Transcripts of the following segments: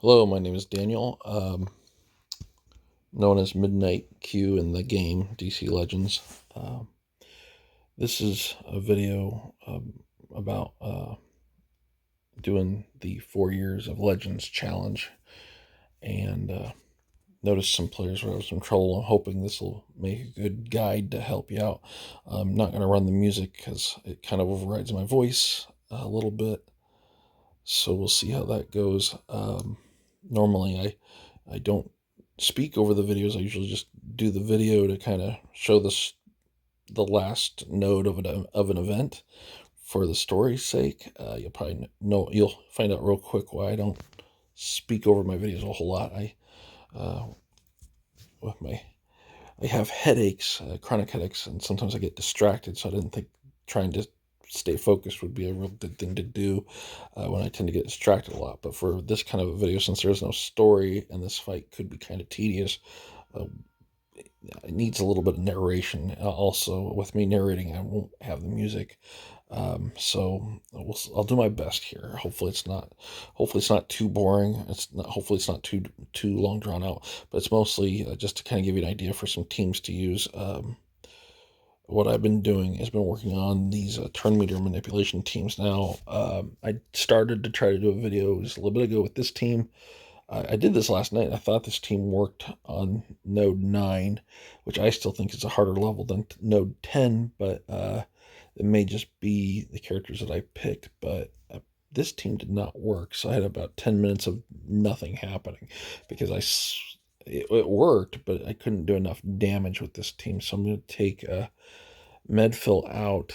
Hello, my name is Daniel, known as Midnight Q in the game DC Legends. This is a video about doing the 4 years of Legends challenge, and noticed some players were having some trouble. I'm hoping this will make a good guide to help you out. I'm not going to run the music because it kind of overrides my voice a little bit, so we'll see how that goes. Normally, I don't speak over the videos. I usually just do the video to kind of show the last node of an event for the story's sake. You'll find out real quick why I don't speak over my videos a whole lot. Uh, with my I have headaches, chronic headaches, and sometimes I get distracted. So I didn't think trying to stay focused would be a real good thing to do when I tend to get distracted a lot. But for this kind of a video, since there's no story and this fight could be kind of tedious, uh, it needs a little bit of narration. Also, with me narrating, I won't have the music. I'll do my best here. Hopefully it's not too boring. Hopefully it's not too long drawn out. But it's mostly just to kind of give you an idea for some teams to use. What I've been doing has been working on these turn meter manipulation teams. Now, I started to try to do a video just a little bit ago with this team. I did this last night. I thought this team worked on node 9, which I still think is a harder level than node 10, but it may just be the characters that I picked. But this team did not work, so I had about 10 minutes of nothing happening because it worked, but I couldn't do enough damage with this team. So I'm going to take Medfill out.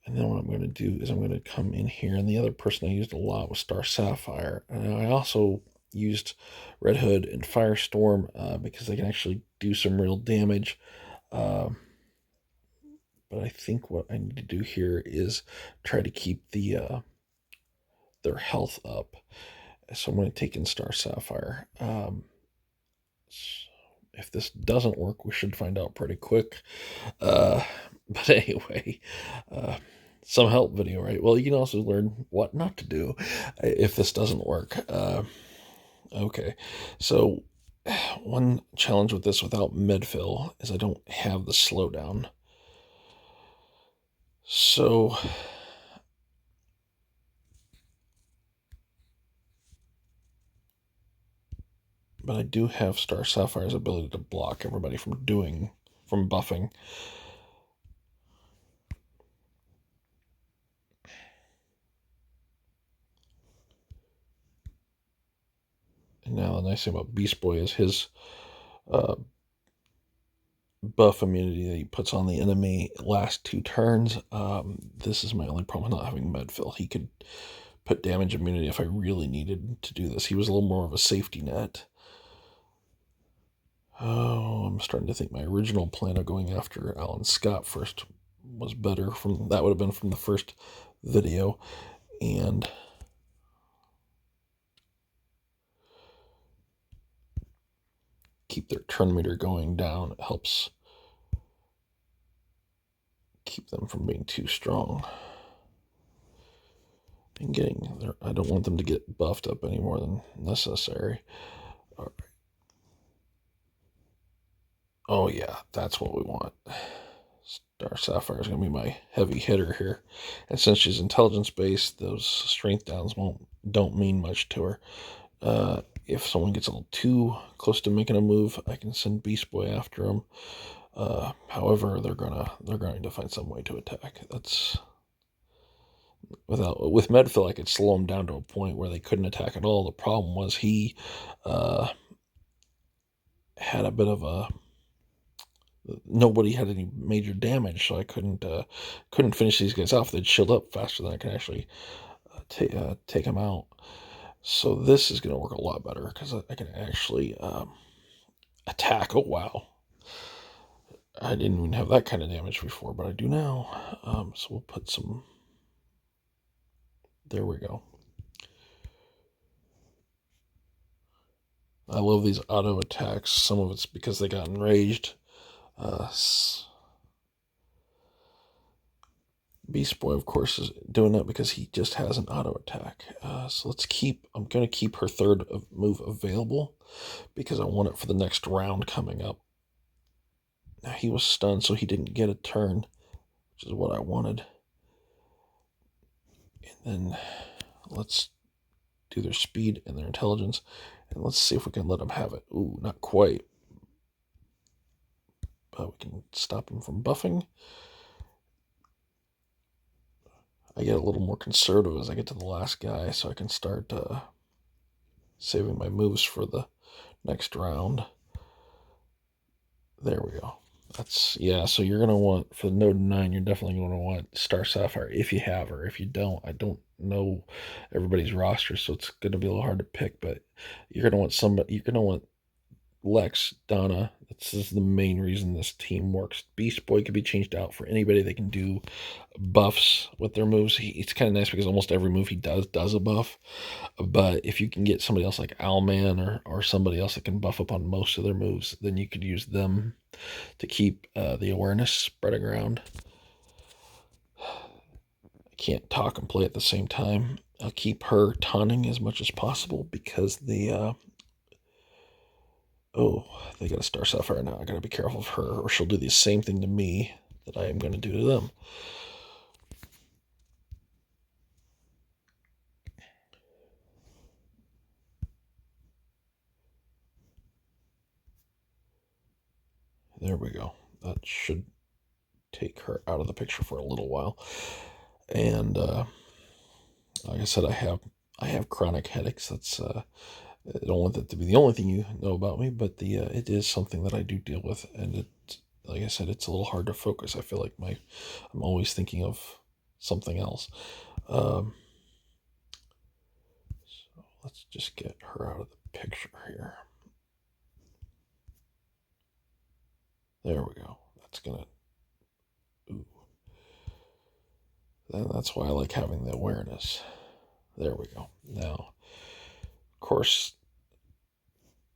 And then what I'm going to do is I'm going to come in here. And the other person I used a lot was Star Sapphire. And I also used Red Hood and Firestorm because they can actually do some real damage. But I think what I need to do here is try to keep their health up. So I'm going to take in Star Sapphire. If this doesn't work, we should find out pretty quick. But anyway, some help video, right? Well, you can also learn what not to do if this doesn't work. Okay, so one challenge with this without medfill is I don't have the slowdown. So but I do have Star Sapphire's ability to block everybody from buffing. And now the nice thing about Beast Boy is his uh, buff immunity that he puts on the enemy last 2 turns. This is my only problem with not having Medfill. He could put damage immunity if I really needed to do this. He was a little more of a safety net. Oh, I'm starting to think my original plan of going after Alan Scott first was better. That would have been from the first video, and keep their turn meter going down. It helps keep them from being too strong and I don't want them to get buffed up any more than necessary. All right. Oh yeah, that's what we want. Star Sapphire is going to be my heavy hitter here, and since she's intelligence based, those strength downs don't mean much to her. If someone gets a little too close to making a move, I can send Beast Boy after them. However, they're going to find some way to attack. That's with Medfill, I could slow him down to a point where they couldn't attack at all. The problem was he had a bit of a nobody had any major damage, so I couldn't finish these guys off. They'd shield up faster than I could actually take them out. So this is going to work a lot better because I can actually attack. Oh wow, I didn't even have that kind of damage before, but I do now. So we'll put some. There we go. I love these auto attacks. Some of it's because they got enraged. Beast Boy, of course, is doing that because he just has an auto attack. So I'm going to keep her third move available because I want it for the next round coming up. Now, he was stunned, so he didn't get a turn, which is what I wanted. And then let's do their speed and their intelligence, and let's see if we can let them have it. Ooh, not quite. But we can stop him from buffing. I get a little more conservative as I get to the last guy, so I can start saving my moves for the next round. There we go. Yeah, so you're going to want, for the Node 9, you're definitely going to want Star Sapphire if you have her. If you don't, I don't know everybody's roster, so it's going to be a little hard to pick, but you're going to want somebody, you're going to want Lex, Donna. This is the main reason this team works. Beast Boy could be changed out for anybody that can do buffs with their moves. It's kind of nice because almost every move he does a buff. But if you can get somebody else like Owlman or somebody else that can buff up on most of their moves, then you could use them to keep the awareness spreading around. I can't talk and play at the same time. I'll keep her taunting as much as possible because they got a Star Sapphire now. I gotta be careful of her, or she'll do the same thing to me that I am going to do to them. There we go. That should take her out of the picture for a little while. And like I said, I have chronic headaches. I don't want that to be the only thing you know about me, but it is something that I do deal with, and like I said, it's a little hard to focus. I feel like I'm always thinking of something else. So let's just get her out of the picture here. There we go. That's gonna. Ooh. That's why I like having the awareness. There we go. Now, of course,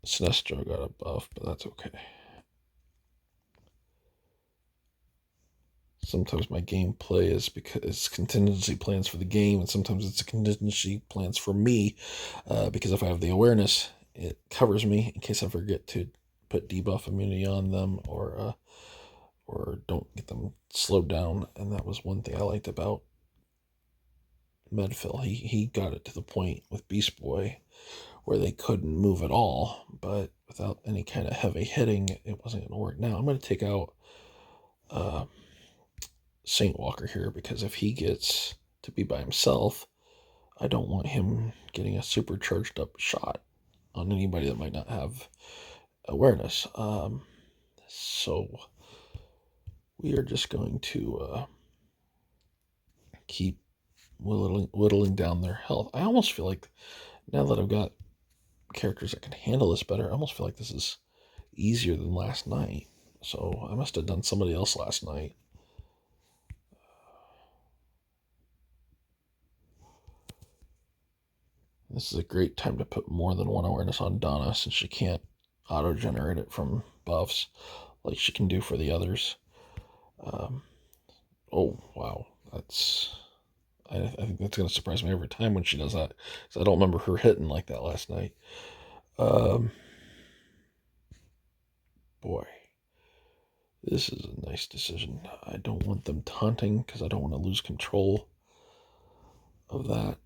Sinestro got a buff, but that's okay. Sometimes my gameplay is because it's contingency plans for the game, and sometimes it's a contingency plans for me, because if I have the awareness, it covers me in case I forget to put debuff immunity on them or don't get them slowed down. And that was one thing I liked about Medfill. He got it to the point with Beast Boy where they couldn't move at all, but without any kind of heavy hitting, it wasn't going to work. Now I'm going to take out Saint Walker here because if he gets to be by himself, I don't want him getting a supercharged up shot on anybody that might not have awareness. So we are just going to keep whittling down their health. I almost feel like now that I've got characters that can handle this better, I almost feel like this is easier than last night. So I must have done somebody else last night. This is a great time to put more than one awareness on Donna since she can't auto-generate it from buffs like she can do for the others. Oh, wow. I think that's going to surprise me every time when she does that because I don't remember her hitting like that last night. Boy, this is a nice decision. I don't want them taunting because I don't want to lose control of that.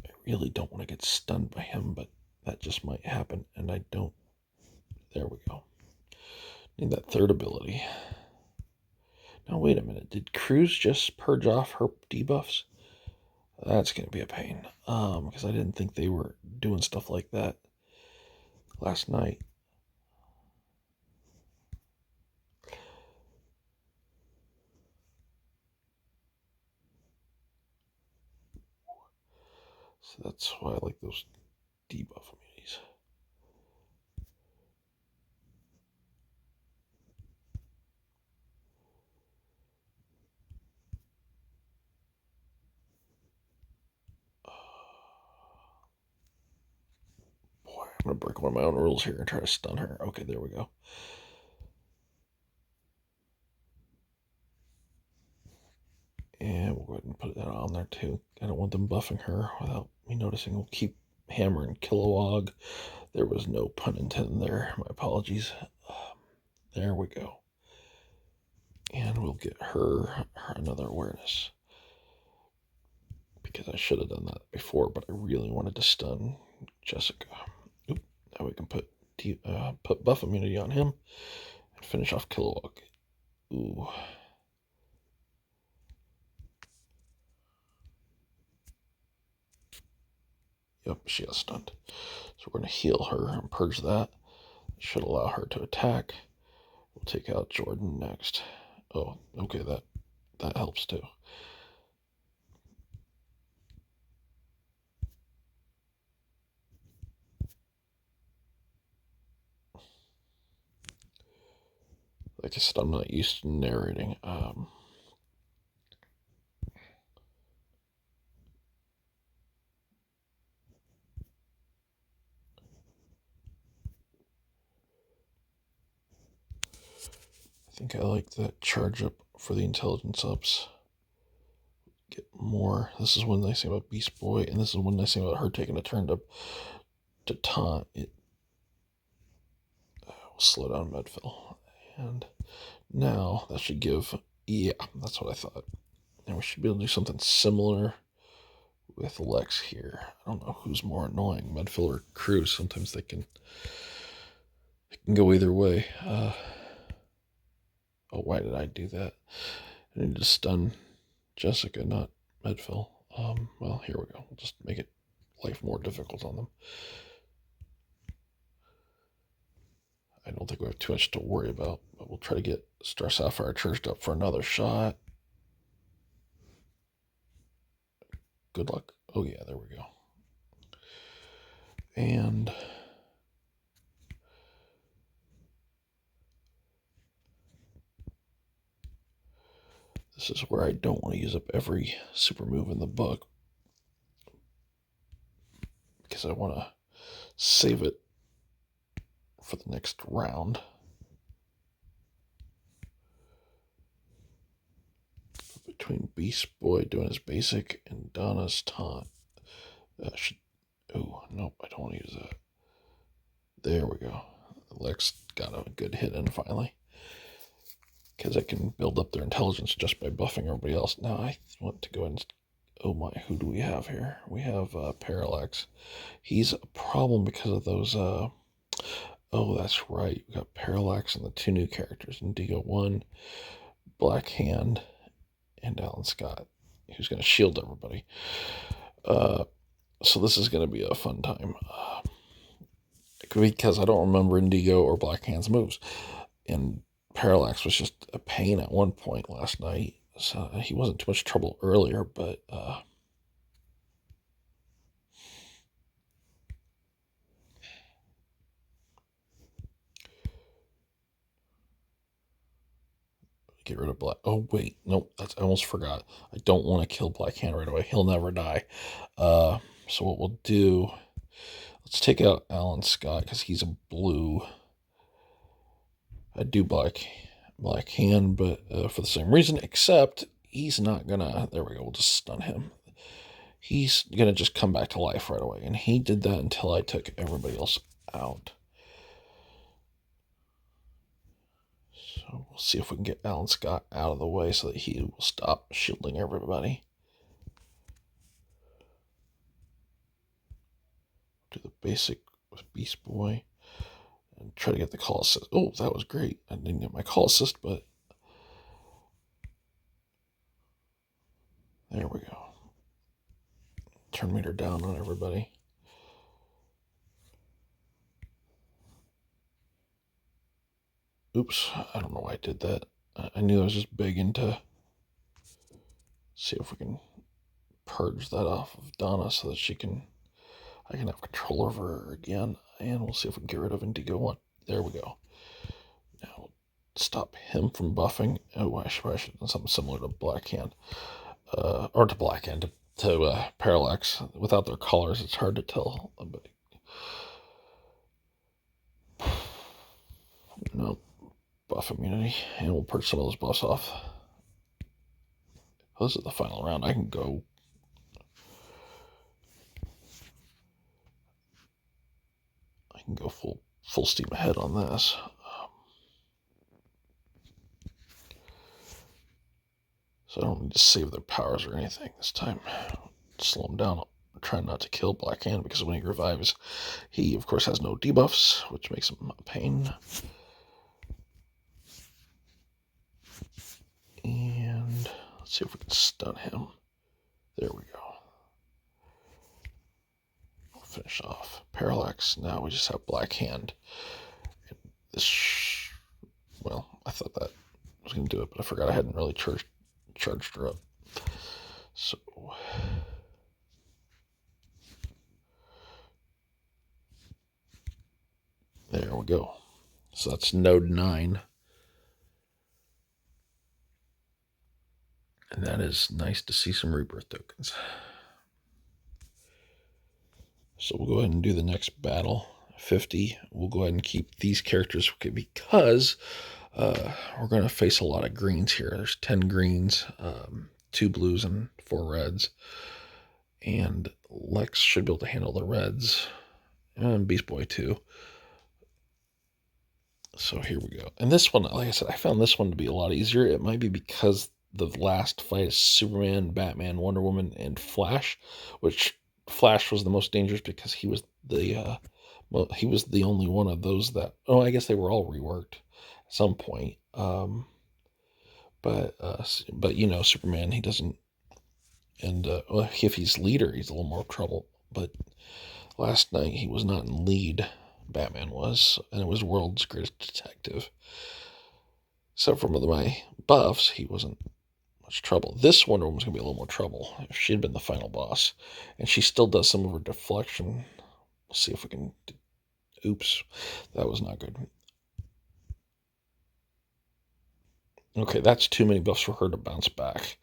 I really don't want to get stunned by him, but that just might happen, and I don't. There we go. Need that third ability. Now, wait a minute. Did Cruz just purge off her debuffs? That's going to be a pain. Because I didn't think they were doing stuff like that last night. So that's why I like those debuff immunities. Boy, I'm going to break one of my own rules here and try to stun her. Okay, there we go. put that on there too. I don't want them buffing her without me noticing. We'll keep hammering Kilowog. There was no pun intended there. My apologies. There we go. And we'll get her another awareness. Because I should have done that before, but I really wanted to stun Jessica. Oop, now we can put buff immunity on him and finish off Kilowog. Ooh. Yep, she got stunned. So we're going to heal her and purge that. Should allow her to attack. We'll take out Jordan next. Oh, okay, that helps too. Like I said, I'm not used to narrating. I think I like that charge up for the intelligence ups. Get more. This is one nice thing about Beast Boy, and this is one nice thing about her taking a turn to taunt. It will slow down Medfill. And now that should give. Yeah, that's what I thought. And we should be able to do something similar with Lex here. I don't know who's more annoying, Medfill or Cruz. Sometimes they can go either way. Oh, why did I do that? I need to stun Jessica, not Medfill. Well, here we go. We'll just make it life more difficult on them. I don't think we have too much to worry about, but we'll try to get Star Sapphire charged up for another shot. Good luck. Oh yeah, there we go. And this is where I don't want to use up every super move in the book, because I want to save it for the next round. Between Beast Boy doing his basic and Donna's taunt. Oh, nope, I don't want to use that. There we go. Lex got a good hit in finally. Because I can build up their intelligence just by buffing everybody else. Now I want to go and... Oh my, who do we have here? We have Parallax. He's a problem because of those... Oh, that's right. We got Parallax and the two new characters. Indigo 1, Black Hand, and Alan Scott, who's going to shield everybody. So this is going to be a fun time. Because I don't remember Indigo or Black Hand's moves. And Parallax was just a pain at one point last night. So he wasn't too much trouble earlier, but get rid of Black. Oh wait, nope. I almost forgot. I don't want to kill Black Hand right away. He'll never die. So what we'll do? Let's take out Alan Scott because he's a blue. I'd do Black Hand, but for the same reason. Except he's not gonna. There we go. We'll just stun him. He's gonna just come back to life right away, and he did that until I took everybody else out. So we'll see if we can get Alan Scott out of the way so that he will stop shielding everybody. Do the basic with Beast Boy and try to get the call assist. Oh, that was great. I didn't get my call assist, but there we go. Turn meter down on everybody. Oops, I don't know why I did that. I knew I was just begging to see if we can purge that off of Donna so that I can have control over her again. And we'll see if we can get rid of Indigo 1. There we go. Now we'll stop him from buffing. Oh, I should have done something similar to Black Hand. Or to Black Hand, to Parallax. Without their colors, it's hard to tell. No, buff immunity. And we'll purge some of those buffs off. This is the final round. I can go. Full steam ahead on this. So I don't need to save their powers or anything this time. Slow him down. I'm trying not to kill Black Hand because when he revives, he of course has no debuffs, which makes him a pain. And let's see if we can stun him. There we go. We'll finish off. Parallax. Now we just have Black Hand. This, well, I thought that I was going to do it, but I forgot I hadn't really charged her up. So there we go. So that's node 9. And that is nice to see some rebirth tokens. So we'll go ahead and do the next battle. 50. We'll go ahead and keep these characters because we're going to face a lot of greens here. There's 10 greens, 2 blues, and 4 reds. And Lex should be able to handle the reds. And Beast Boy too. So here we go. And this one, like I said, I found this one to be a lot easier. It might be because the last fight is Superman, Batman, Wonder Woman, and Flash, which Flash was the most dangerous because he was the only one of those that. Oh, I guess they were all reworked at some point. But you know, Superman, he doesn't. And if he's leader, he's a little more trouble. But last night he was not in lead. Batman was, and it was World's Greatest Detective. Except for my buffs, he wasn't much trouble. This Wonder Woman's going to be a little more trouble if she had been the final boss. And she still does some of her deflection. We'll see if we can... Oops, that was not good. Okay, that's too many buffs for her to bounce back.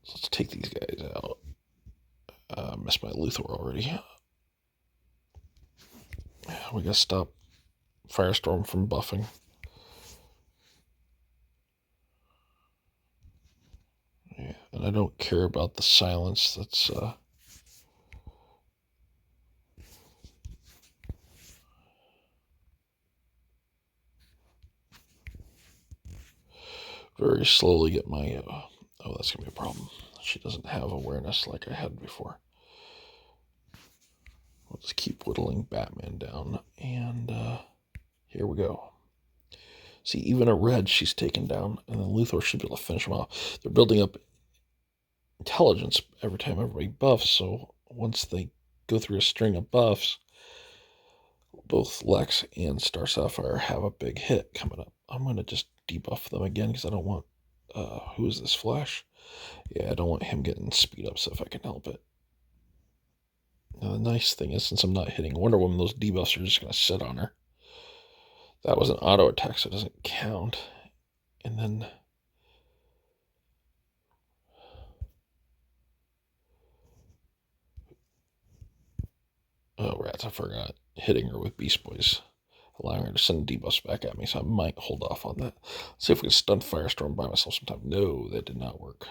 So let's take these guys out. Missed my Luthor already. We got to stop Firestorm from buffing. Yeah, and I don't care about the silence. That's very slowly get my oh, that's gonna be a problem. She doesn't have awareness like I had before. We'll just keep whittling Batman down, and here we go. See, even a red she's taken down, and then Luthor should be able to finish him off. They're building up intelligence every time everybody buffs, so once they go through a string of buffs, both Lex and Star Sapphire have a big hit coming up. I'm going to just debuff them again because I don't want... who is this, Flash? Yeah, I don't want him getting speed ups if I can help it. Now, the nice thing is, since I'm not hitting Wonder Woman, those debuffs are just going to sit on her. That was an auto attack, so it doesn't count. And then... oh, rats, I forgot. Hitting her with Beast Boys, allowing her to send debuffs back at me, so I might hold off on that. See if we can stun Firestorm by myself sometime. No, that did not work.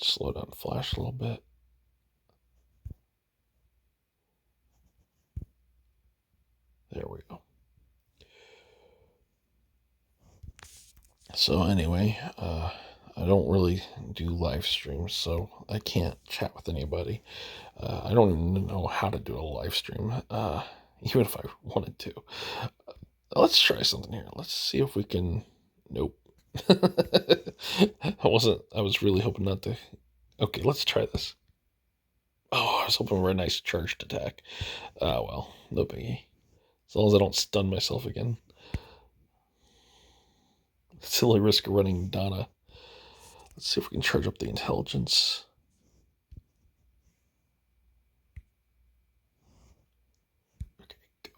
Slow down Flash a little bit. There we go. So anyway, I don't really do live streams, so I can't chat with anybody. I don't even know how to do a live stream, even if I wanted to. Let's try something here. Let's see if we can... Nope. I was really hoping not to. Okay, let's try this. Oh, I was hoping for a nice charged attack. Well, no biggie. As long as I don't stun myself again. Silly risk of running Donna. Let's see if we can charge up the intelligence. Okay, go.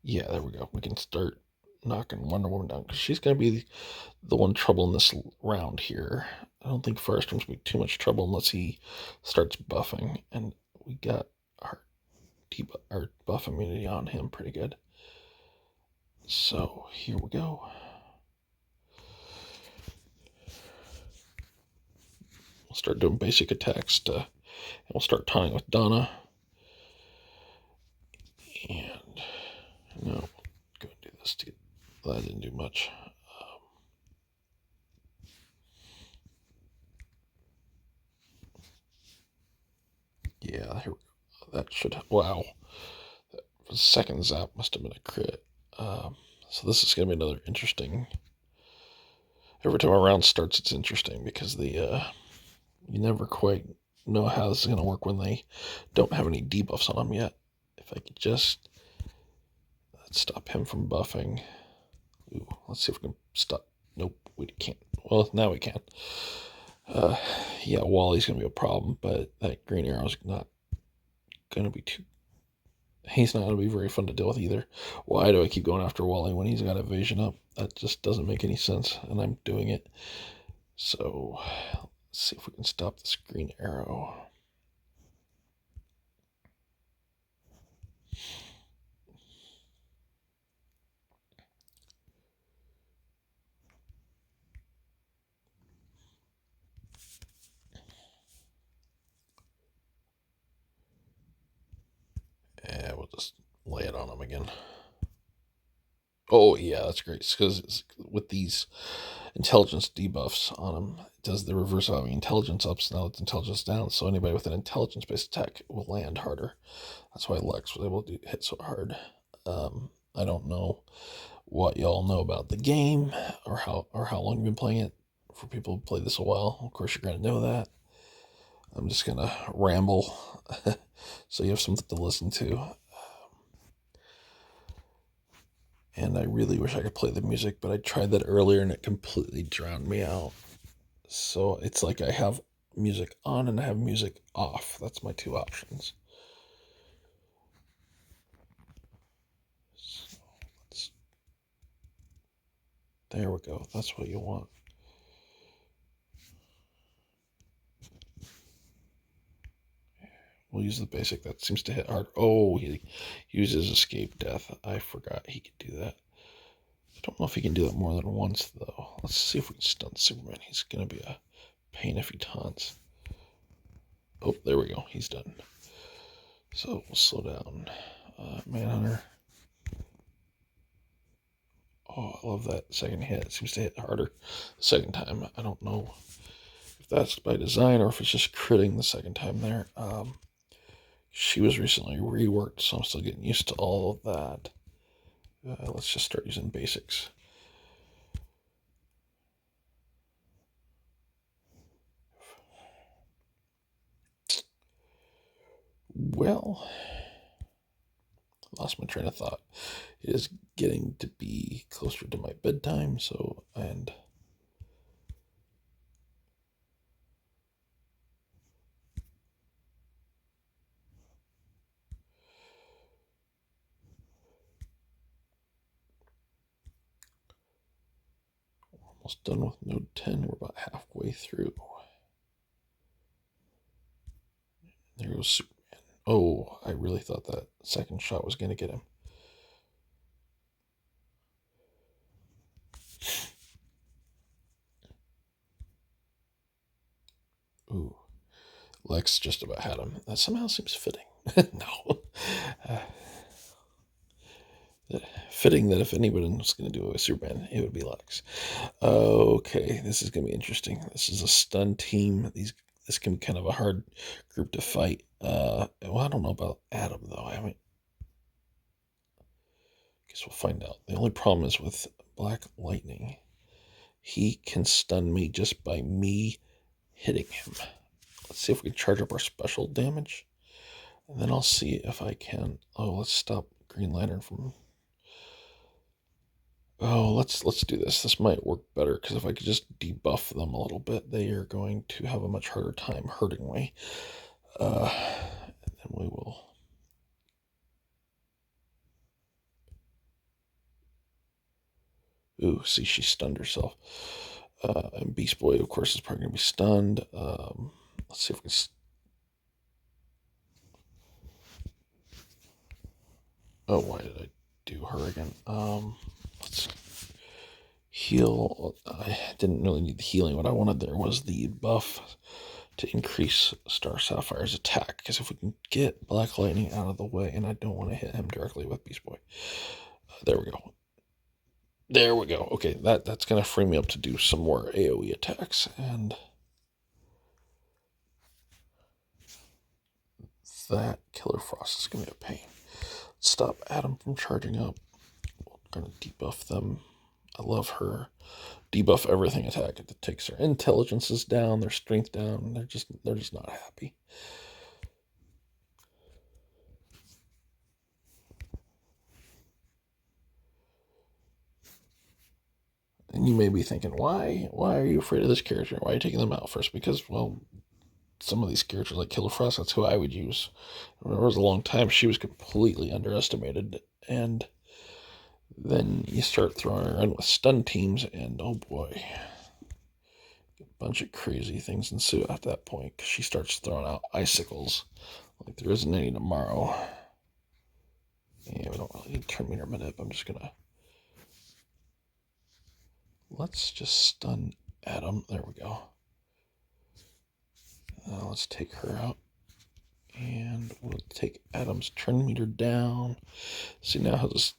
Yeah, there we go. We can start knocking Wonder Woman down because she's going to be the one trouble in this round here. I don't think Firestorm's going to be too much trouble unless he starts buffing. And we got our buff immunity on him pretty good. So here we go. We'll start doing basic attacks and we'll start taunting with Donna. And no, go and do this to get. Well, that didn't do much. Yeah, here we go. That should. Wow. The second zap must have been a crit. So this is going to be another interesting. Every time a round starts, it's interesting because you never quite know how this is going to work when they don't have any debuffs on them yet. If I could just stop him from buffing. Ooh, let's see if we can stop. Nope, we can't. Well, now we can. Yeah, Wally's going to be a problem, but that green arrow's not going to be too. He's not going to be very fun to deal with either. Why do I keep going after Wally when he's got evasion up? That just doesn't make any sense, and I'm doing it. So, let's see if we can stop this green arrow. Yeah, we'll just lay it on him again. Oh, yeah, that's great. Because with these intelligence debuffs on him, it does the reverse of having intelligence ups. Now it's intelligence down. So anybody with an intelligence-based attack will land harder. That's why Lex was able to hit so hard. I don't know what y'all know about the game or how long you've been playing it. For people who play this a while, of course, you're going to know that. I'm just going to ramble so you have something to listen to. And I really wish I could play the music, but I tried that earlier and it completely drowned me out. So it's like I have music on and I have music off. That's my two options. So there we go. That's what you want. We'll use the basic. That seems to hit hard. Oh, he uses escape death. I forgot he could do that. I don't know if he can do that more than once, though. Let's see if we can stun Superman. He's going to be a pain if he taunts. Oh, there we go. He's done. So we'll slow down. Manhunter. Oh, I love that second hit. It seems to hit harder the second time. I don't know if that's by design or if it's just critting the second time there. She was recently reworked, so I'm still getting used to all of that. Let's just start using basics. Well, lost my train of thought. It is getting to be closer to my bedtime, and we're almost done with node 10. We're about halfway through. There goes Superman. Oh, I really thought that second shot was going to get him. Ooh, Lex just about had him. That somehow seems fitting. No. Fitting that if anyone was going to do it with Superman, it would be Lex. Okay, this is going to be interesting. This is a stun team. This can be kind of a hard group to fight. Well, I don't know about Adam, though. I guess we'll find out. The only problem is with Black Lightning. He can stun me just by me hitting him. Let's see if we can charge up our special damage. And then I'll see if I can. Oh, let's stop Green Lantern from. Oh, let's do this. This might work better because if I could just debuff them a little bit, they are going to have a much harder time hurting me. And then we will. Ooh, see, she stunned herself. And Beast Boy, of course, is probably going to be stunned. Let's see if we can. Oh, why did I do her again? Let's heal. I didn't really need the healing. What I wanted there was the buff to increase Star Sapphire's attack. Because if we can get Black Lightning out of the way, and I don't want to hit him directly with Beast Boy. There we go. There we go. Okay, that's going to free me up to do some more AoE attacks. And that Killer Frost is going to be a pain. Stop Adam from charging up. We're going to debuff them. I love her. Debuff everything attack. It takes their intelligences down, their strength down. They're just not happy. And you may be thinking, why are you afraid of this character? Why are you taking them out first? Because, well, some of these characters like Killer Frost, that's who I would use. There was a long time she was completely underestimated, and then you start throwing her in with stun teams, and oh boy, a bunch of crazy things ensue at that point, because she starts throwing out icicles like there isn't any tomorrow. Yeah, we don't really need turn meter manip. I'm just gonna... Let's just stun Adam. There we go. Let's take her out. And we'll take Adam's turn meter down. See now how this...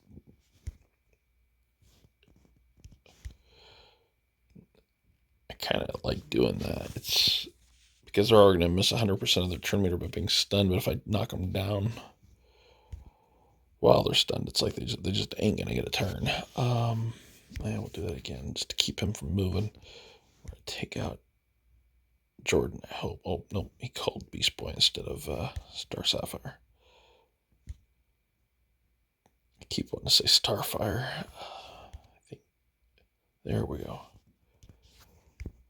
I kind of like doing that. It's because they're all going to miss 100% of their turn meter by being stunned. But if I knock them down while they're stunned, it's like they just ain't going to get a turn. Yeah, we'll do that again just to keep him from moving. We're going to take out Jordan, I hope. Oh, no, he called Beast Boy instead of Star Sapphire. I keep wanting to say Starfire. I think there we go.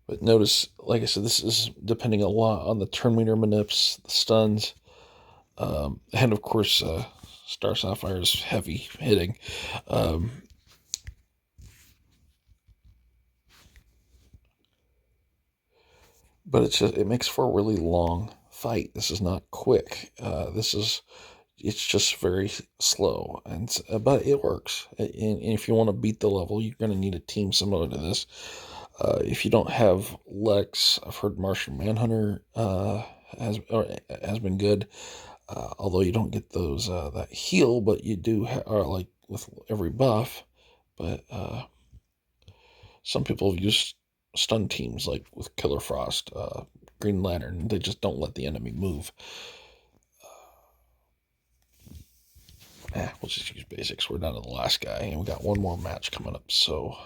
But notice, like I said, this is depending a lot on the turn meter manips, the stuns, and of course, Star Sapphire is heavy hitting. But it makes for a really long fight. This is not quick. It's just very slow, but it works. And if you want to beat the level, you're going to need a team similar to this. If you don't have Lex, I've heard Martian Manhunter has been good. Although you don't get those that heal, but you do are like with every buff. But some people have used stun teams like with Killer Frost, Green Lantern. They just don't let the enemy move. We'll just use basics. We're down to the last guy, and we got one more match coming up. So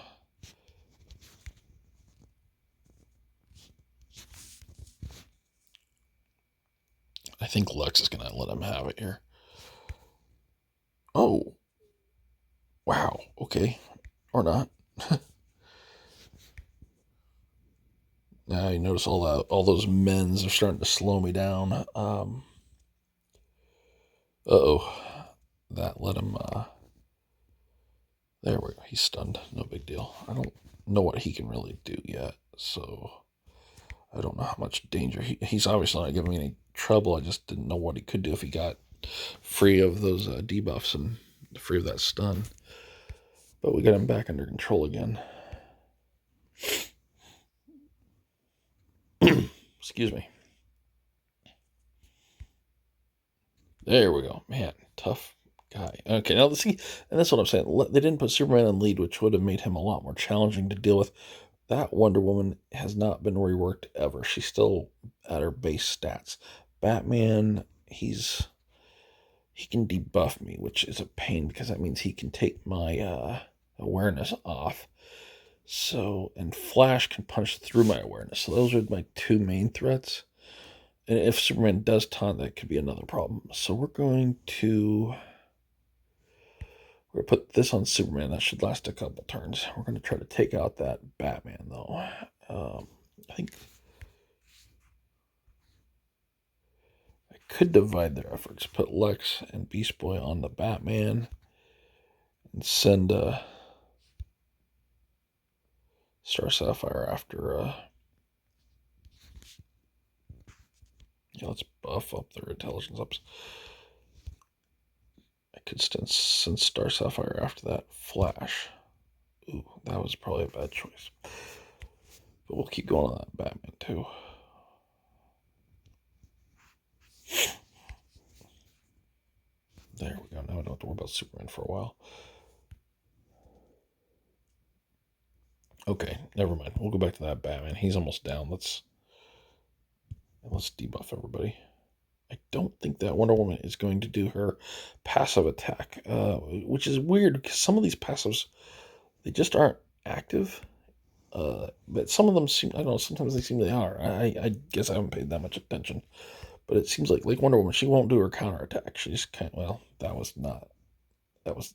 I think Lex is gonna let him have it here. Oh, wow. Okay, or not. Now you notice all those men's are starting to slow me down. That let him. There we go. He's stunned. No big deal. I don't know what he can really do yet, so I don't know how much danger he's obviously not giving me any trouble. I just didn't know what he could do if he got free of those debuffs and free of that stun. But we got him back under control again. Excuse me. There we go. Man, tough guy. Okay, now see, and that's what I'm saying. They didn't put Superman in lead, which would have made him a lot more challenging to deal with. That Wonder Woman has not been reworked ever. She's still at her base stats. Batman, he can debuff me, which is a pain because that means he can take my awareness off. So, and Flash can punch through my awareness. So those are my two main threats. And if Superman does taunt, that could be another problem. So we're going to put this on Superman. That should last a couple turns. We're going to try to take out that Batman, though. I think I could divide their efforts. Put Lex and Beast Boy on the Batman and send Star Sapphire after... let's buff up their intelligence ups. I could send Star Sapphire after that Flash. Ooh, that was probably a bad choice. But we'll keep going on that Batman too. There we go. Now I don't have to worry about Superman for a while. Okay, never mind. We'll go back to that Batman. He's almost down. Let's debuff everybody. I don't think that Wonder Woman is going to do her passive attack, which is weird because some of these passives, they just aren't active. But some of them seem, I don't know, sometimes they seem they are. I guess I haven't paid that much attention. But it seems like Wonder Woman, she won't do her counterattack. She's kind of, well, that was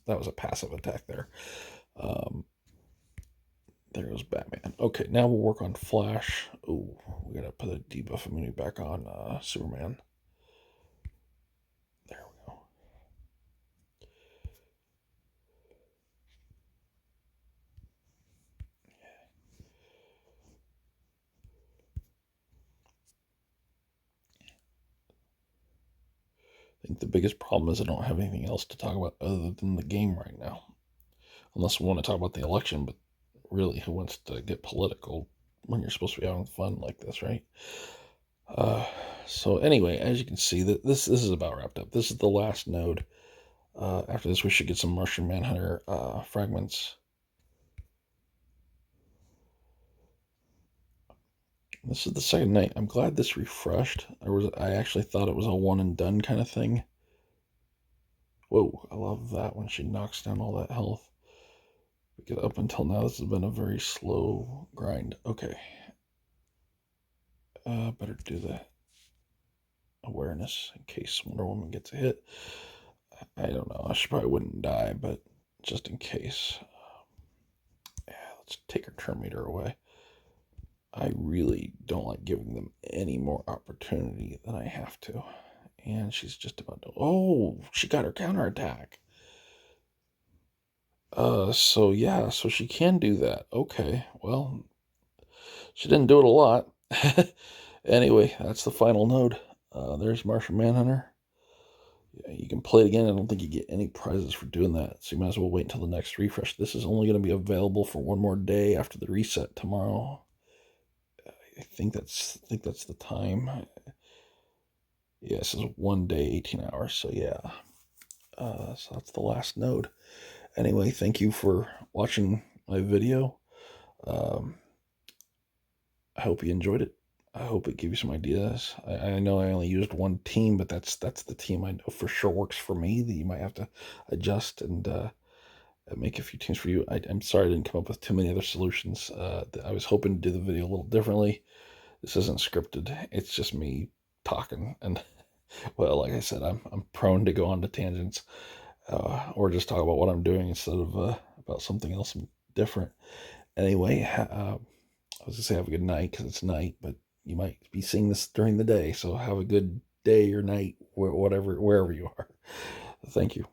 a passive attack there. There goes Batman. Okay, now we'll work on Flash. Oh, we gotta put a debuff immunity back on Superman. There we go. I think the biggest problem is I don't have anything else to talk about other than the game right now. Unless we want to talk about the election, but really, who wants to get political when you're supposed to be having fun like this, right? So anyway, as you can see, this is about wrapped up. This is the last node. After this, we should get some Martian Manhunter fragments. This is the second night. I'm glad this refreshed. I actually thought it was a one and done kind of thing. Whoa, I love that when she knocks down all that health. Because up until now, this has been a very slow grind. Okay. Better do that awareness in case Wonder Woman gets a hit. I don't know. She probably wouldn't die, but just in case. Yeah, let's take her turn meter away. I really don't like giving them any more opportunity than I have to. And she's just about to. Oh, she got her counterattack. So yeah, so she can do that. Okay, well, she didn't do it a lot. Anyway, that's the final node. There's Martian Manhunter. Yeah, you can play it again. I don't think you get any prizes for doing that, so you might as well wait until the next refresh. This is only going to be available for one more day after the reset tomorrow. I think that's the time. Yeah, this is one day, 18 hours. So yeah, so that's the last node. Anyway, thank you for watching my video. I hope you enjoyed it. I hope it gave you some ideas. I know I only used one team, but that's the team I know for sure works for me. That you might have to adjust and make a few teams for you. I'm sorry I didn't come up with too many other solutions. I was hoping to do the video a little differently. This isn't scripted. It's just me talking. And well, like I said, I'm prone to go on to tangents or just talk about what I'm doing instead of about something else different. Anyway, I was gonna say have a good night because it's night, but you might be seeing this during the day. So have a good day or night, wherever you are. Thank you.